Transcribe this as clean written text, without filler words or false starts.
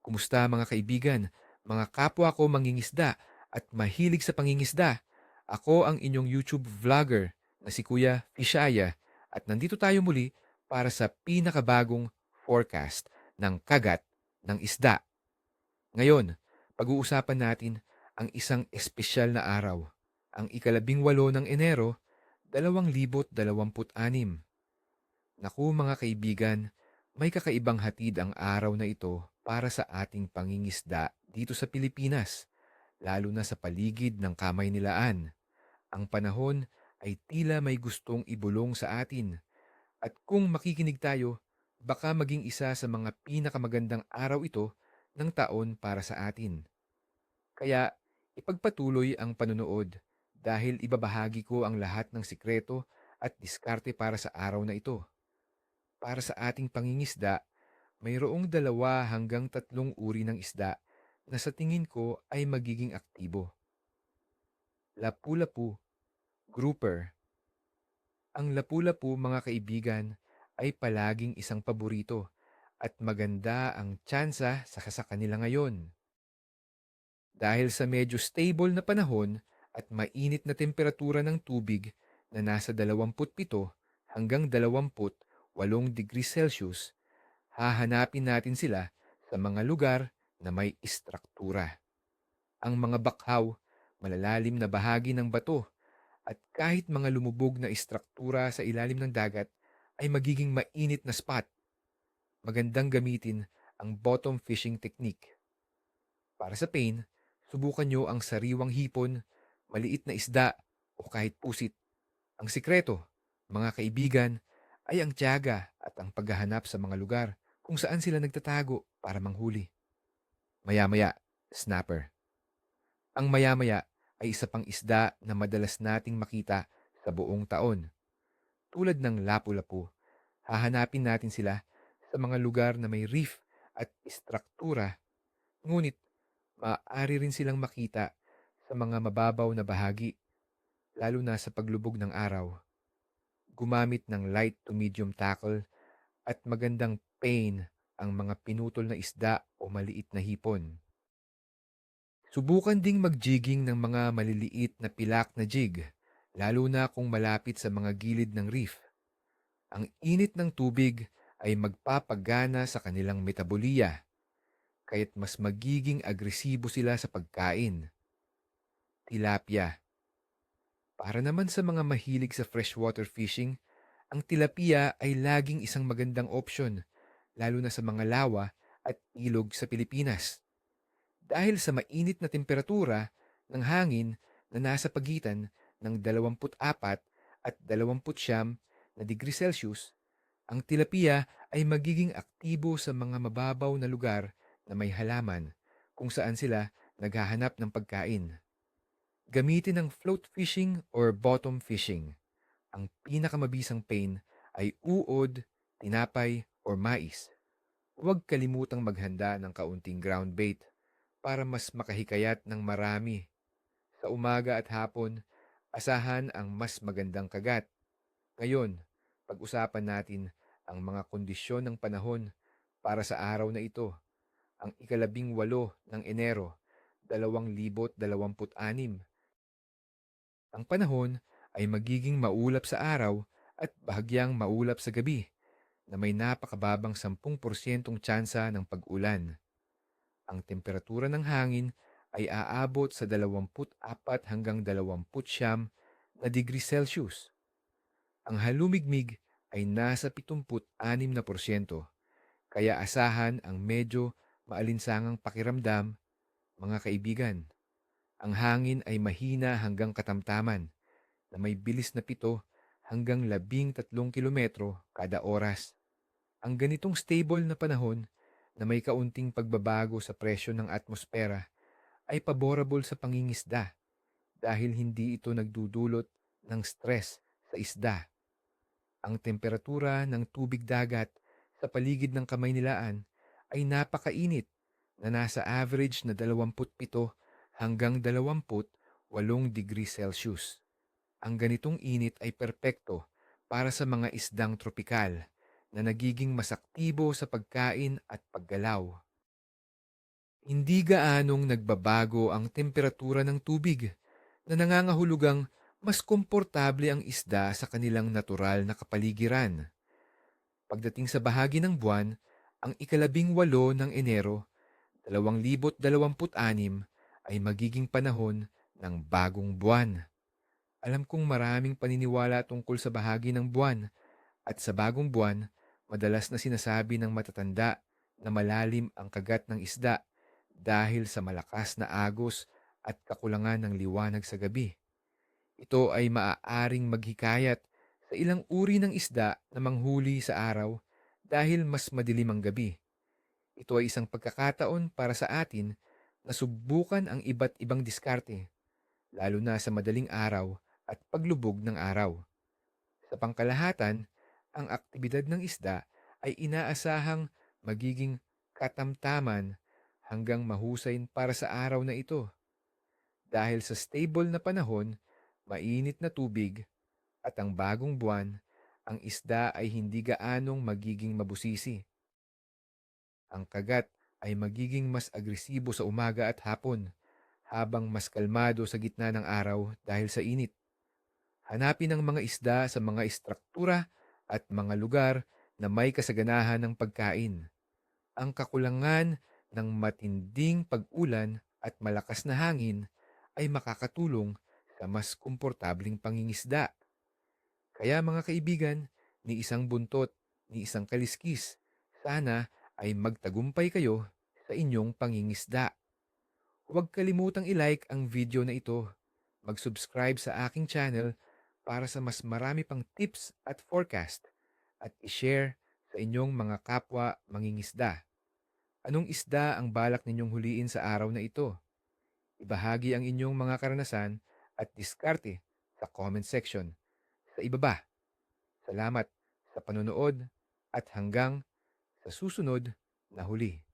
Kumusta mga kaibigan, mga kapwa ko mangingisda at mahilig sa pangingisda? Ako ang inyong YouTube vlogger na si Kuya Fishaya at nandito tayo muli para sa pinakabagong forecast ng kagat ng isda. Ngayon, pag-uusapan natin ang isang espesyal na araw, ang ika-18 ng Enero, 2026. Naku mga kaibigan, may kakaibang hatid ang araw na ito para sa ating pangingisda dito sa Pilipinas, lalo na sa paligid ng Kamay Nilaan. Ang panahon ay tila may gustong ibulong sa atin at kung makikinig tayo, baka maging isa sa mga pinakamagandang araw ito ng taon para sa atin. Kaya ipagpatuloy ang panonood dahil ibabahagi ko ang lahat ng sikreto at diskarte para sa araw na ito. Para sa ating pangingisda, mayroong 2 hanggang 3 uri ng isda na sa tingin ko ay magiging aktibo. Lapu-lapu, grouper. Ang lapu-lapu mga kaibigan ay palaging isang paborito at maganda ang tsansa sa kanila ngayon. Dahil sa medyo stable na panahon at mainit na temperatura ng tubig na nasa 27 hanggang 28 degrees Celsius, hahanapin natin sila sa mga lugar na may istruktura. Ang mga bakhaw, malalalim na bahagi ng bato, at kahit mga lumubog na istruktura sa ilalim ng dagat ay magiging mainit na spot. Magandang gamitin ang bottom fishing technique. Para sa pain, subukan nyo ang sariwang hipon, maliit na isda, o kahit pusit. Ang sikreto, mga kaibigan, ay ang tiyaga at ang paghahanap sa mga lugar kung saan sila nagtatago para manghuli. Maya-maya, snapper. Ang maya-maya ay isa pang isda na madalas nating makita sa buong taon. Tulad ng lapu-lapu, hahanapin natin sila sa mga lugar na may reef at istruktura, ngunit maaari rin silang makita sa mga mababaw na bahagi, lalo na sa paglubog ng araw. Gumamit ng light to medium tackle at magandang pain ang mga pinutol na isda o maliit na hipon. Subukan ding mag-jigging ng mga maliliit na pilak na jig, lalo na kung malapit sa mga gilid ng reef. Ang init ng tubig ay magpapagana sa kanilang metaboliya, kaya't mas magiging agresibo sila sa pagkain. Tilapia. Para naman sa mga mahilig sa freshwater fishing, ang tilapia ay laging isang magandang opsyon, lalo na sa mga lawa at ilog sa Pilipinas. Dahil sa mainit na temperatura ng hangin na nasa pagitan ng 24 at 29 na degree Celsius, ang tilapia ay magiging aktibo sa mga mababaw na lugar na may halaman kung saan sila naghahanap ng pagkain. Gamitin ang float fishing or bottom fishing. Ang pinakamabisang pain ay uod, tinapay, or mais. Huwag kalimutang maghanda ng kaunting ground bait para mas makahikayat ng marami. Sa umaga at hapon, asahan ang mas magandang kagat. Ngayon, pag-usapan natin ang mga kondisyon ng panahon para sa araw na ito, ang ika-18 ng Enero, 2026. Ang panahon ay magiging maulap sa araw at bahagyang maulap sa gabi na may napakababang 10% tsansa ng pag-ulan. Ang temperatura ng hangin ay aabot sa 24 hanggang 29 na degree Celsius. Ang halumigmig ay nasa 76%, kaya asahan ang medyo maalinsangang pakiramdam, mga kaibigan. Ang hangin ay mahina hanggang katamtaman na may bilis na 7 hanggang 13 kilometro kada oras. Ang ganitong stable na panahon na may kaunting pagbabago sa presyo ng atmosfera ay paborable sa pangingisda dahil hindi ito nagdudulot ng stress sa isda. Ang temperatura ng tubig dagat sa paligid ng Kamay-Nilaan ay napakainit na nasa average na 27 hanggang 28 degree Celsius. Ang ganitong init ay perpekto para sa mga isdang tropikal na nagiging mas aktibo sa pagkain at paggalaw. Hindi gaanong nagbabago ang temperatura ng tubig na nangangahulugang mas komportable ang isda sa kanilang natural na kapaligiran. Pagdating sa bahagi ng buwan, ang ika-18 ng Enero 2026 ay magiging panahon ng bagong buwan. Alam kong maraming paniniwala tungkol sa bahagi ng buwan at sa bagong buwan, madalas na sinasabi ng matatanda na malalim ang kagat ng isda dahil sa malakas na agos at kakulangan ng liwanag sa gabi. Ito ay maaaring maghikayat sa ilang uri ng isda na manghuli sa araw dahil mas madilim ang gabi. Ito ay isang pagkakataon para sa atin na subukan ang iba't ibang diskarte, lalo na sa madaling araw at paglubog ng araw. Sa pangkalahatan, ang aktibidad ng isda ay inaasahang magiging katamtaman hanggang mahusay para sa araw na ito. Dahil sa stable na panahon, mainit na tubig at ang bagong buwan, ang isda ay hindi gaanong magiging mabusisi. Ang kagat ay magiging mas agresibo sa umaga at hapon, habang mas kalmado sa gitna ng araw dahil sa init. Hanapin ang mga isda sa mga istruktura at mga lugar na may kasaganahan ng pagkain. Ang kakulangan ng matinding pag-ulan at malakas na hangin ay makakatulong sa mas komportabling pangingisda. Kaya mga kaibigan, ni isang buntot, ni isang kaliskis, sana ay magtagumpay kayo sa inyong pangingisda. Huwag kalimutang i-like ang video na ito, mag-subscribe sa aking channel para sa mas marami pang tips at forecast, at i-share sa inyong mga kapwa mangingisda. Anong isda ang balak ninyong huliin sa araw na ito? Ibahagi ang inyong mga karanasan at diskarte sa comment section sa ibaba. Salamat sa panonood at hanggang sa susunod na huli.